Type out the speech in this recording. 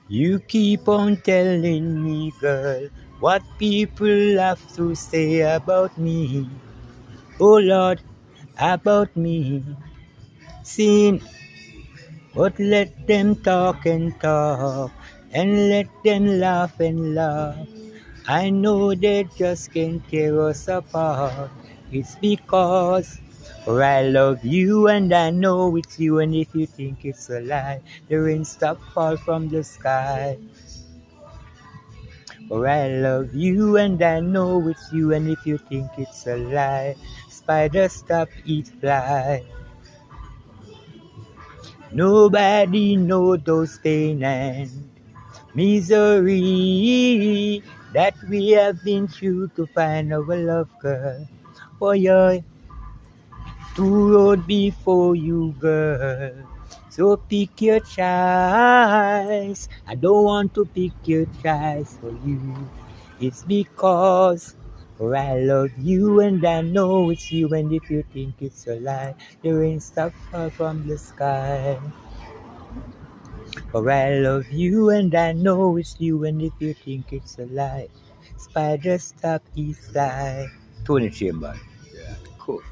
You keep on telling me, girl, what people have to say about me. Oh Lord, about me. Sin, but let them talk and talk, and let them laugh and laugh. I know they just can't tear us apart. It's because for I love you and I know it's you, and if you think it's a lie, the rain stop fall from the sky. For I love you and I know it's you, and if you think it's a lie, spider stop eat fly. Nobody know those pain and misery that we have been through to find our love, girl. For your two road before you, girl. So pick your choice. I don't want to pick your choice for you. It's because I love you and I know it's you, and if you think it's a lie, the rain stop fall from the sky. For I love you and I know it's you, and if you think it's a lie, spider stop eat fly. Tony Chamber. Yeah. Cool.